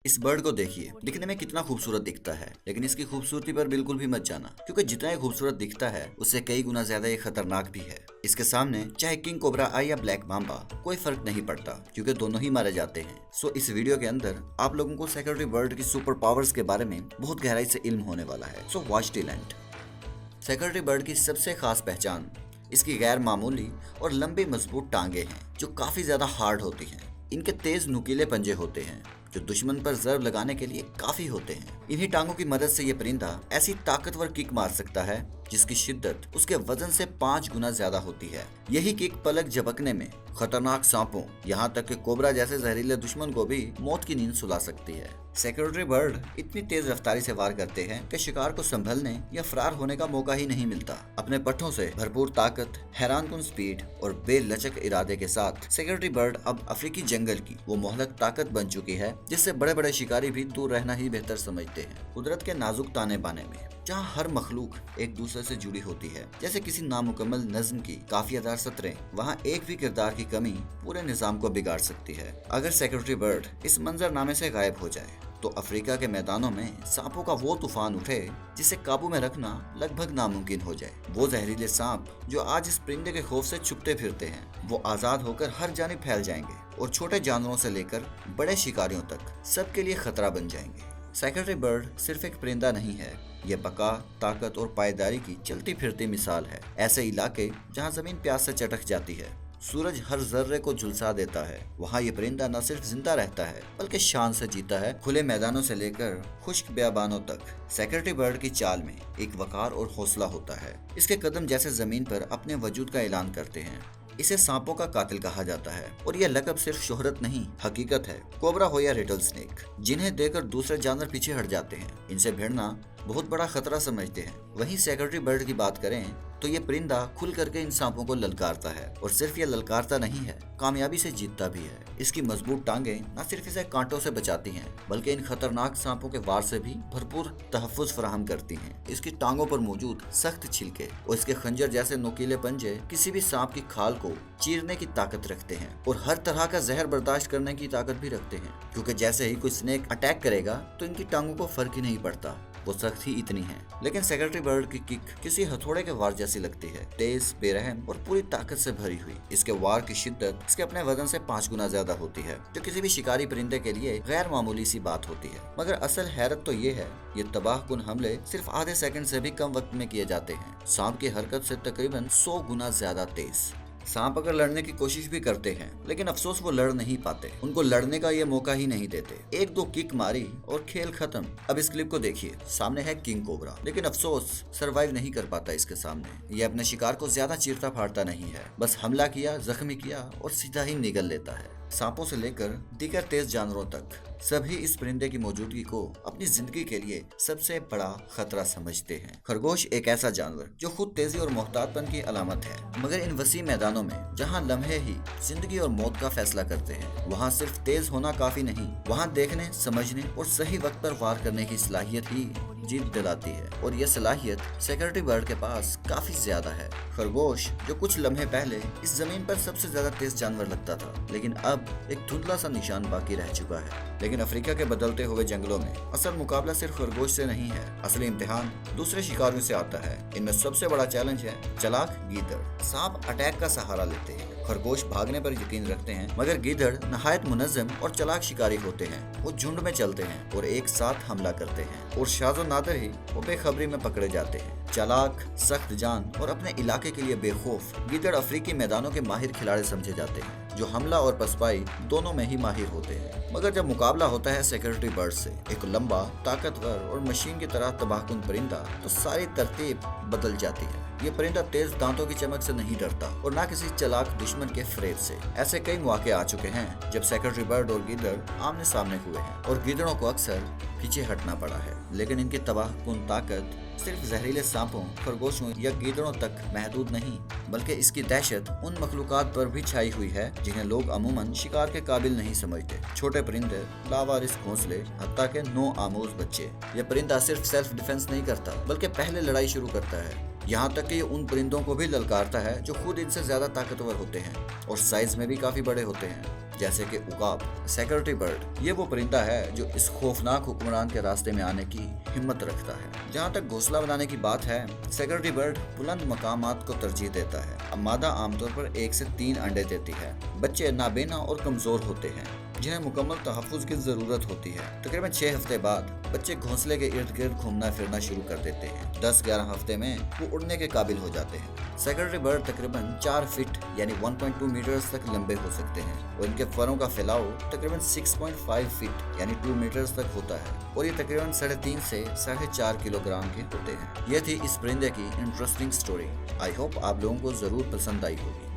इस बर्ड को देखिए, दिखने में कितना खूबसूरत दिखता है, लेकिन इसकी खूबसूरती पर बिल्कुल भी मत जाना, क्योंकि जितना ये खूबसूरत दिखता है उससे कई गुना ज्यादा ये खतरनाक भी है। इसके सामने चाहे किंग कोबरा आई या ब्लैक मांबा, कोई फर्क नहीं पड़ता, क्योंकि दोनों ही मारे जाते हैं। सो इस वीडियो के अंदर आप लोगों को सेक्रेटरी बर्ड की सुपर पावर्स के बारे में बहुत गहराई से इल्म होने वाला है। So watch till and. Secretary bird की सबसे खास पहचान इसकी गैर मामूली और लंबी मजबूत टांगे हैं, जो काफी ज्यादा हार्ड होती हैं। इनके तेज नुकीले पंजे होते हैं जो दुश्मन पर जर्ब लगाने के लिए काफी होते हैं। इन्हीं टांगों की मदद से ये परिंदा ऐसी ताकतवर किक मार सकता है जिसकी शिद्दत उसके वजन से 5 गुना ज्यादा होती है। यही किक पलक झपकने में खतरनाक सांपों, यहाँ तक कि कोबरा जैसे जहरीले दुश्मन को भी मौत की नींद सुला सकती है। सेक्रेटरी बर्ड इतनी तेज रफ्तारी से वार करते हैं कि शिकार को संभलने या फरार होने का मौका ही नहीं मिलता। अपने पट्टों से भरपूर ताकत, हैरानकुन स्पीड और बेलचक इरादे के साथ सेक्रेटरी बर्ड अब अफ्रीकी जंगल की वो मोहलक ताकत बन चुकी है जिससे बड़े बड़े शिकारी भी दूर रहना ही बेहतर समझते हैं। कुदरत के नाजुक ताने बाने में जहाँ हर मखलूक एक दूसरे से जुड़ी होती है, जैसे किसी नामुकम्मल नज्म की काफियतदार सतरें, वहाँ एक भी किरदार की कमी पूरे निजाम को बिगाड़ सकती है। अगर सेक्रेटरी बर्ड इस मंजरनामे से गायब हो जाए तो अफ्रीका के मैदानों में सांपों का वो तूफान उठे जिसे काबू में रखना लगभग नामुमकिन हो जाए। वो जहरीले सांप जो आज इस परिंदे के खौफ से छुपते फिरते हैं, वो आजाद होकर हर जानिब फैल जाएंगे और छोटे जानवरों से लेकर बड़े शिकारियों तक सबके लिए खतरा बन जाएंगे। सेक्रेटरी बर्ड सिर्फ एक परिंदा नहीं है, ये बका, ताकत और पायदारी की चलती फिरती मिसाल है। ऐसे इलाके जहाँ जमीन प्यास से चटक जाती है, सूरज हर जर्रे को झुलसा देता है, वहाँ ये परिंदा न सिर्फ जिंदा रहता है बल्कि शान से जीता है। खुले मैदानों से लेकर खुश्क बियाबानों तक सेक्रेटरी बर्ड की चाल में एक वकार और हौसला होता है। इसके कदम जैसे जमीन पर अपने वजूद का ऐलान करते हैं। इसे सांपों का कातिल कहा जाता है और यह लक़ब सिर्फ शोहरत नहीं, हकीकत है। कोबरा हो या रेटल स्नेक, जिन्हें देखकर दूसरे जानवर पीछे हट जाते हैं, इनसे भिड़ना बहुत बड़ा खतरा समझते हैं। वहीं सेक्रेटरी बर्ड की बात करें तो ये परिंदा खुल करके इन सांपों को ललकारता है, और सिर्फ ये ललकारता नहीं है, कामयाबी से जीतता भी है। इसकी मजबूत टांगें न सिर्फ इसे कांटों से बचाती हैं बल्कि इन खतरनाक सांपों के वार से भी भरपूर तहफ़्फ़ुज़ फराहम करती हैं। इसकी टांगों पर मौजूद सख्त छिलके और इसके खंजर जैसे नुकीले पंजे किसी भी सांप की खाल को चीरने की ताकत रखते हैं और हर तरह का जहर बर्दाश्त करने की ताकत भी रखते हैं, क्योंकि जैसे ही कोई स्नेक अटैक करेगा तो इनकी टांगों को फर्क ही नहीं पड़ता, वो सख्त ही इतनी है। लेकिन सेक्रेटरी बर्ड की किक किसी हथौड़े के वार जैसी लगती है, तेज, बेरहम और पूरी ताकत से भरी हुई। इसके वार की शिद्दत इसके अपने वजन से 5 गुना ज्यादा होती है, जो किसी भी शिकारी परिंदे के लिए गैर मामूली सी बात होती है। मगर असल हैरत तो ये है, ये तबाहकुन हमले सिर्फ आधे सेकंड से भी कम वक्त में किए जाते हैं, सांप की हरकत से तकरीबन 100 गुना ज्यादा तेज। सांप अगर लड़ने की कोशिश भी करते हैं, लेकिन अफसोस वो लड़ नहीं पाते, उनको लड़ने का ये मौका ही नहीं देते। 1-2 किक मारी और खेल खत्म। अब इस क्लिप को देखिए, सामने है किंग कोबरा, लेकिन अफसोस सरवाइव नहीं कर पाता इसके सामने। ये अपने शिकार को ज्यादा चीरता फाड़ता नहीं है, बस हमला किया, जख्मी किया और सीधा ही निगल लेता है। सांपों से लेकर दीगर तेज जानवरों तक सभी इस परिंदे की मौजूदगी को अपनी जिंदगी के लिए सबसे बड़ा खतरा समझते हैं। खरगोश एक ऐसा जानवर जो खुद तेजी और मोहतातपन की अलामत है, मगर इन वसी मैदानों में जहां लम्हे ही जिंदगी और मौत का फैसला करते हैं, वहां सिर्फ तेज होना काफी नहीं, वहां देखने, समझने और सही वक्त पर वार करने की सलाहियत ही जीत दिलाती है। और यह सलाहियत सेक्रेटरी बर्ड के पास काफी ज्यादा है। खरगोश जो कुछ लम्हे पहले इस जमीन पर सबसे ज्यादा तेज जानवर लगता था, लेकिन अब एक धुंधला सा निशान बाकी रह चुका है। लेकिन अफ्रीका के बदलते हुए जंगलों में असल मुकाबला सिर्फ खरगोश से नहीं है, असली इम्तिहान दूसरे शिकारियों से आता है। इनमें सबसे बड़ा चैलेंज है चालाक गीदड़। सांप अटैक का सहारा लेते हैं, खरगोश भागने पर यकीन रखते हैं, मगर गीदड़ नहायत मुनज़्ज़म और चालाक शिकारी होते हैं। वो झुंड में चलते हैं और एक साथ हमला करते हैं, और शाज़ो नादर ही वो बेखबरी में पकड़े जाते हैं। चालाक, सख्त जान और अपने इलाके के लिए बेखौफ गीदड़ अफ्रीकी मैदानों के माहिर खिलाड़ी समझे जाते हैं, जो हमला और पसपाई दोनों में ही माहिर होते हैं। मगर जब मुकाबला होता है सेक्रेटरी बर्ड से, एक लंबा, ताकतवर और मशीन की तरह तबाहकुन परिंदा, तो सारी तरतीब बदल जाती है। ये परिंदा तेज दांतों की चमक से नहीं डरता और ना किसी चालाक दुश्मन के फरेब से। ऐसे कई मौके आ चुके हैं जब सेक्रेटरी बर्ड और गीदड़ आमने सामने हुए हैं और गीदड़ों को अक्सर पीछे हटना पड़ा है, लेकिन इनकी तबाहकुन ताकत सिर्फ जहरीले सांपों, खरगोशों या गीदड़ों तक महदूद नहीं, बल्कि इसकी दहशत उन मखलूकात पर भी छाई हुई है जिन्हें लोग अमूमन शिकार के काबिल नहीं समझते। छोटे परिंदे, लावारिस घोंसले, हत्ता के नो आमोज बच्चे। ये परिंदा सिर्फ सेल्फ डिफेंस नहीं करता बल्कि पहले लड़ाई शुरू करता है। यहाँ तक कि ये उन परिंदों को भी ललकारता है जो खुद इनसे ज्यादा ताकतवर होते हैं और साइज में भी काफी बड़े होते हैं। जैसे कि उकाब। सेक्यूरिटी बर्ड ये वो परिंदा है जो इस खौफनाक हुक्मरान के रास्ते में आने की हिम्मत रखता है। जहाँ तक घोंसला बनाने की बात है, सेक्यूरिटी बर्ड बुलंद मकामात को तरजीह देता है। अब मादा आमतौर पर 1 से 3 अंडे देती है। बच्चे नाबीना और कमजोर होते हैं जिन्हें मुकम्मल तहफ़्फ़ुज़ की ज़रूरत होती है। तकरीबन 6 हफ्ते बाद बच्चे घोंसले के इर्द गिर्द घूमना फिरना शुरू कर देते हैं। 10-11 हफ्ते में वो उड़ने के काबिल हो जाते हैं। सेक्यूरिटी बर्ड तकरीबन 4 फीट यानी 1.2 मीटर्स तक लंबे हो सकते हैं और इनके फरों का फैलाव तकरीबन 6.5 फीट यानी 2 मीटर्स तक होता है और ये तकरीबन 3.5 से 4.5 किलोग्राम के होते हैं। ये थी इस परिंदे की इंटरेस्टिंग स्टोरी। आई होप आप लोगों को ज़रूर पसंद आई होगी।